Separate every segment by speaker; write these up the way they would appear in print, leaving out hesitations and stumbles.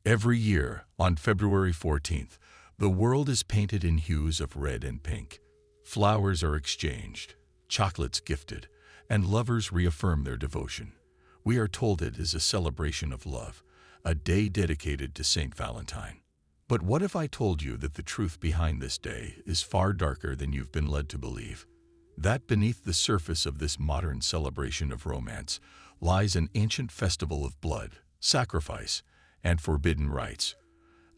Speaker 1: Every year, on February 14th, the world is painted in hues of red and pink. Flowers are exchanged, chocolates gifted, and lovers reaffirm their devotion. We are told it is a celebration of love, a day dedicated to Saint Valentine. But what if I told you that the truth behind this day is far darker than you've been led to believe? That beneath the surface of this modern celebration of romance lies an ancient festival of blood, sacrifice, and forbidden rites,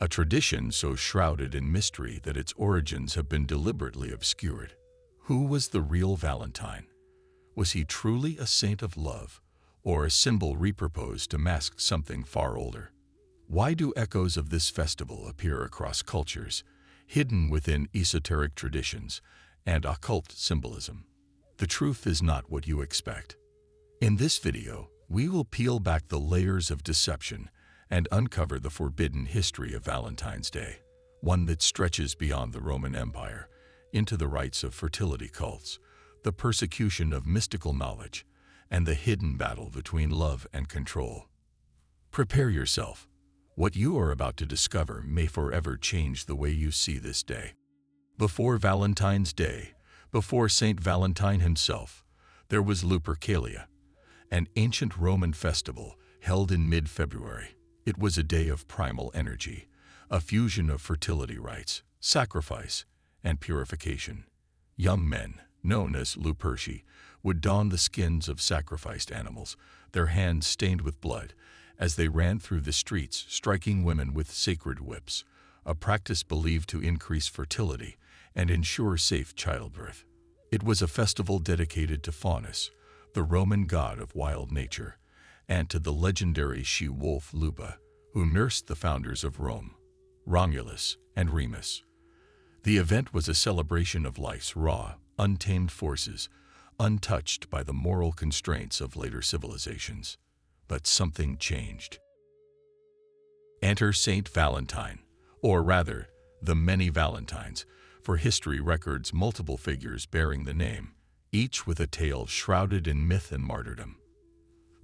Speaker 1: a tradition so shrouded in mystery that its origins have been deliberately obscured. Who was the real Valentine? Was he truly a saint of love, or a symbol repurposed to mask something far older? Why do echoes of this festival appear across cultures, hidden within esoteric traditions and occult symbolism? The truth is not what you expect. In this video, we will peel back the layers of deception and uncover the forbidden history of Valentine's Day, one that stretches beyond the Roman Empire into the rites of fertility cults, the persecution of mystical knowledge, and the hidden battle between love and control. Prepare yourself. What you are about to discover may forever change the way you see this day. Before Valentine's Day, before Saint Valentine himself, there was Lupercalia, an ancient Roman festival held in mid-February. It was a day of primal energy, a fusion of fertility rites, sacrifice, and purification. Young men, known as Luperci, would don the skins of sacrificed animals, their hands stained with blood, as they ran through the streets, striking women with sacred whips, a practice believed to increase fertility and ensure safe childbirth. It was a festival dedicated to Faunus, the Roman god of wild nature, and to the legendary she-wolf Lupa, who nursed the founders of Rome, Romulus and Remus. The event was a celebration of life's raw, untamed forces, untouched by the moral constraints of later civilizations. But something changed. Enter Saint Valentine, or rather, the many Valentines, for history records multiple figures bearing the name, each with a tale shrouded in myth and martyrdom.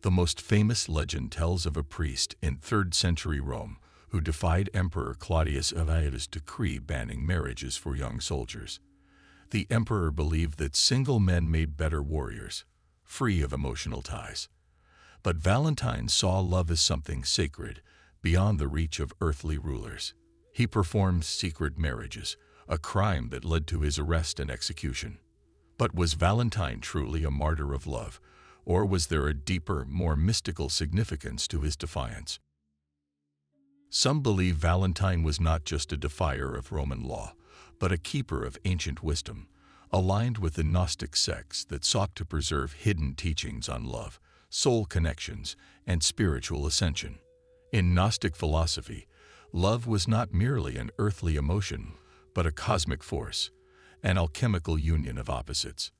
Speaker 1: The most famous legend tells of a priest in 3rd century Rome who defied Emperor Claudius Avia's decree banning marriages for young soldiers. The emperor believed that single men made better warriors, free of emotional ties. But Valentine saw love as something sacred, beyond the reach of earthly rulers. He performed secret marriages, a crime that led to his arrest and execution. But was Valentine truly a martyr of love, or was there a deeper, more mystical significance to his defiance? Some believe Valentine was not just a defier of Roman law, but a keeper of ancient wisdom, aligned with the Gnostic sects that sought to preserve hidden teachings on love, soul connections, and spiritual ascension. In Gnostic philosophy, love was not merely an earthly emotion, but a cosmic force, an alchemical union of opposites.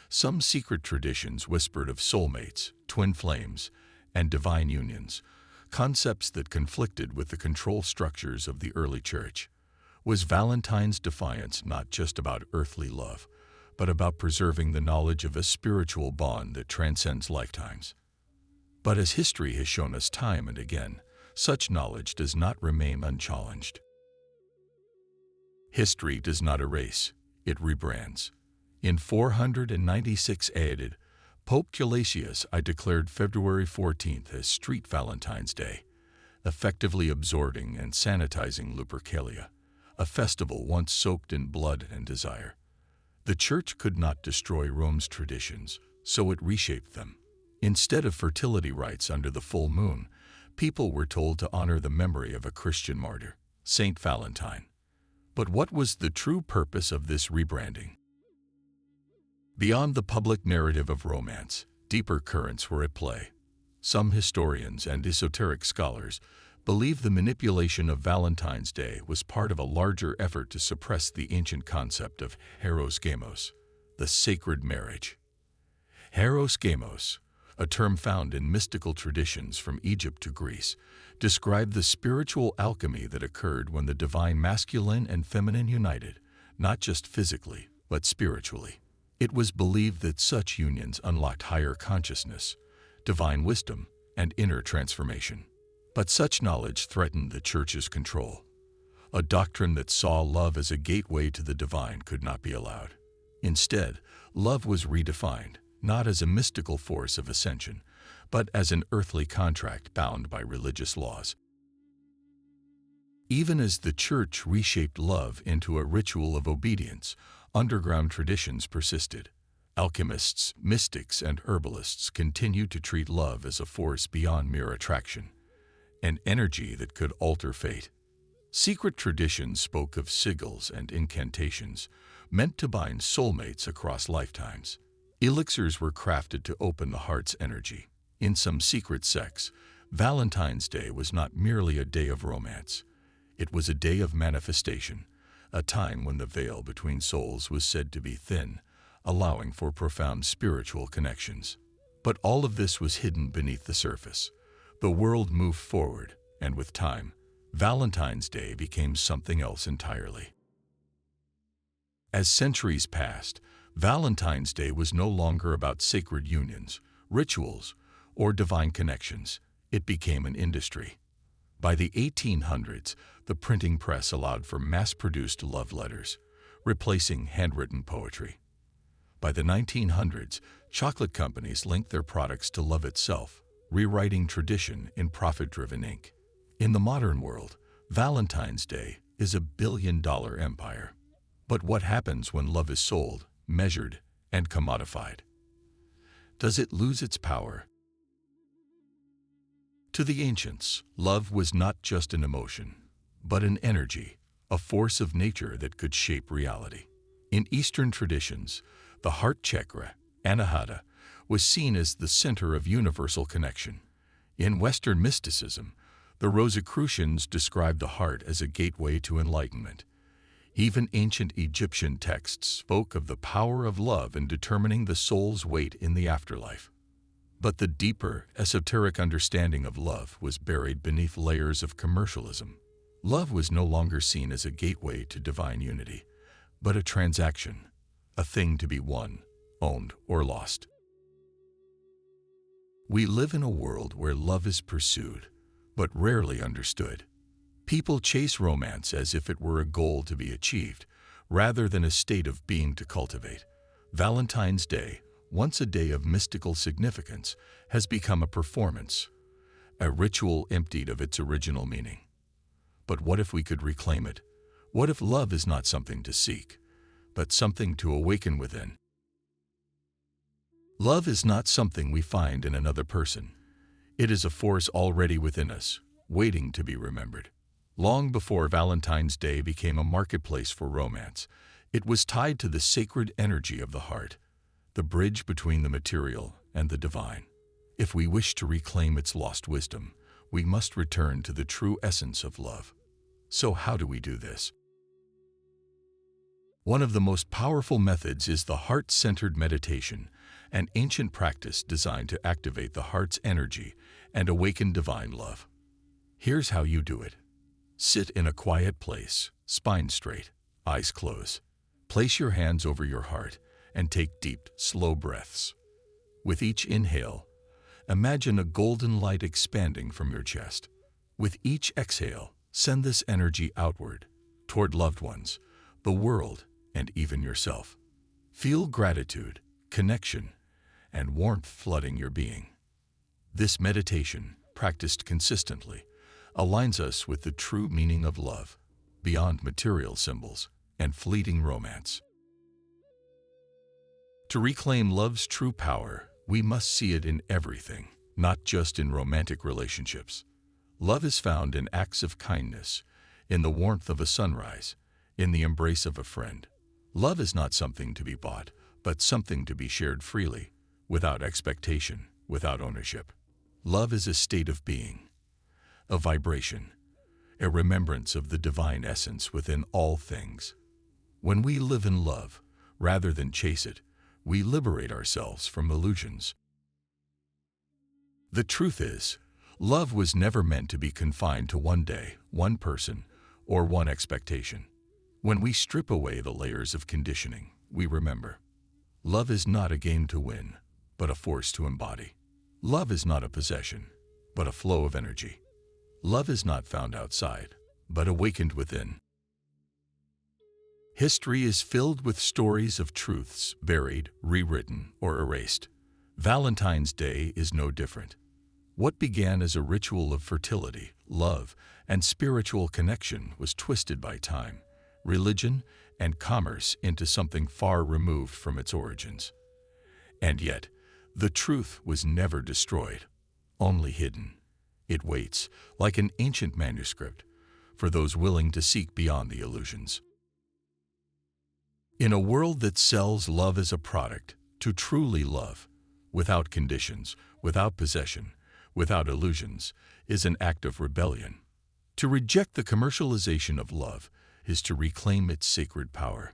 Speaker 1: Some secret traditions whispered of soulmates, twin flames, and divine unions, concepts that conflicted with the control structures of the early church. Was Valentine's defiance not just about earthly love, but about preserving the knowledge of a spiritual bond that transcends lifetimes? But as history has shown us time and again, such knowledge does not remain unchallenged. History does not erase, it rebrands. In 496 AD, Pope Gelasius I declared February 14th as Street Valentine's Day, effectively absorbing and sanitizing Lupercalia, a festival once soaked in blood and desire. The Church could not destroy Rome's traditions, so it reshaped them. Instead of fertility rites under the full moon, people were told to honor the memory of a Christian martyr, Saint Valentine. But what was the true purpose of this rebranding? Beyond the public narrative of romance, deeper currents were at play. Some historians and esoteric scholars believe the manipulation of Valentine's Day was part of a larger effort to suppress the ancient concept of Heros Gamos, the sacred marriage. Heros Gamos, a term found in mystical traditions from Egypt to Greece, described the spiritual alchemy that occurred when the divine masculine and feminine united, not just physically, but spiritually. It was believed that such unions unlocked higher consciousness, divine wisdom, and inner transformation. But such knowledge threatened the Church's control. A doctrine that saw love as a gateway to the divine could not be allowed. Instead, love was redefined, not as a mystical force of ascension, but as an earthly contract bound by religious laws. Even as the Church reshaped love into a ritual of obedience, underground traditions persisted. Alchemists, mystics, and herbalists continued to treat love as a force beyond mere attraction, an energy that could alter fate. Secret traditions spoke of sigils and incantations, meant to bind soulmates across lifetimes. Elixirs were crafted to open the heart's energy. In some secret sects, Valentine's Day was not merely a day of romance. It was a day of manifestation, a time when the veil between souls was said to be thin, allowing for profound spiritual connections. But all of this was hidden beneath the surface. The world moved forward, and with time, Valentine's Day became something else entirely. As centuries passed, Valentine's Day was no longer about sacred unions, rituals, or divine connections. It became an industry. By the 1800s, the printing press allowed for mass-produced love letters, replacing handwritten poetry. By the 1900s, chocolate companies linked their products to love itself, rewriting tradition in profit-driven ink. In the modern world, Valentine's Day is a billion-dollar empire. But what happens when love is sold, measured, and commodified? Does it lose its power? To the ancients, love was not just an emotion, but an energy, a force of nature that could shape reality. In Eastern traditions, the heart chakra, anahata, was seen as the center of universal connection. In Western mysticism, the Rosicrucians described the heart as a gateway to enlightenment. Even ancient Egyptian texts spoke of the power of love in determining the soul's weight in the afterlife. But the deeper, esoteric understanding of love was buried beneath layers of commercialism. Love was no longer seen as a gateway to divine unity, but a transaction, a thing to be won, owned, or lost. We live in a world where love is pursued, but rarely understood. People chase romance as if it were a goal to be achieved, rather than a state of being to cultivate. Valentine's Day, once a day of mystical significance, has become a performance, a ritual emptied of its original meaning. But what if we could reclaim it? What if love is not something to seek, but something to awaken within? Love is not something we find in another person. It is a force already within us, waiting to be remembered. Long before Valentine's Day became a marketplace for romance, it was tied to the sacred energy of the heart, the bridge between the material and the divine. If we wish to reclaim its lost wisdom, we must return to the true essence of love. So how do we do this? One of the most powerful methods is the heart-centered meditation, an ancient practice designed to activate the heart's energy and awaken divine love. Here's how you do it. Sit in a quiet place, spine straight, eyes closed. Place your hands over your heart and take deep, slow breaths. With each inhale, imagine a golden light expanding from your chest. With each exhale, send this energy outward, toward loved ones, the world, and even yourself. Feel gratitude, connection, and warmth flooding your being. This meditation, practiced consistently, aligns us with the true meaning of love, beyond material symbols and fleeting romance. To reclaim love's true power, we must see it in everything, not just in romantic relationships. Love is found in acts of kindness, in the warmth of a sunrise, in the embrace of a friend. Love is not something to be bought, but something to be shared freely, without expectation, without ownership. Love is a state of being, a vibration, a remembrance of the divine essence within all things. When we live in love, rather than chase it, we liberate ourselves from illusions. The truth is, love was never meant to be confined to one day, one person, or one expectation. When we strip away the layers of conditioning, we remember. Love is not a game to win, but a force to embody. Love is not a possession, but a flow of energy. Love is not found outside, but awakened within. History is filled with stories of truths buried, rewritten, or erased. Valentine's Day is no different. What began as a ritual of fertility, love, and spiritual connection was twisted by time, religion, and commerce into something far removed from its origins. And yet, the truth was never destroyed, only hidden. It waits, like an ancient manuscript, for those willing to seek beyond the illusions. In a world that sells love as a product, to truly love, without conditions, without possession, without illusions, is an act of rebellion. To reject the commercialization of love is to reclaim its sacred power.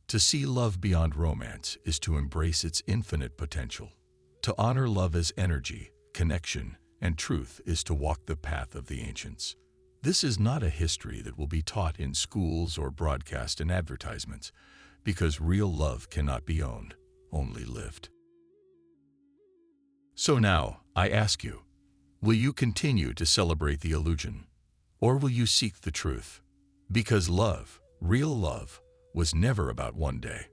Speaker 1: To see love beyond romance is to embrace its infinite potential. To honor love as energy, connection, and truth is to walk the path of the ancients. This is not a history that will be taught in schools or broadcast in advertisements, because real love cannot be owned, only lived. So now, I ask you, will you continue to celebrate the illusion, or will you seek the truth? Because love, real love, was never about one day.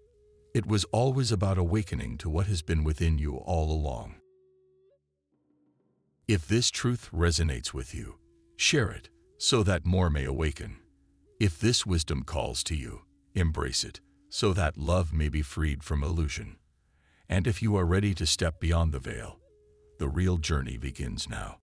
Speaker 1: It was always about awakening to what has been within you all along. If this truth resonates with you, share it so that more may awaken. If this wisdom calls to you, embrace it so that love may be freed from illusion. And if you are ready to step beyond the veil, the real journey begins now.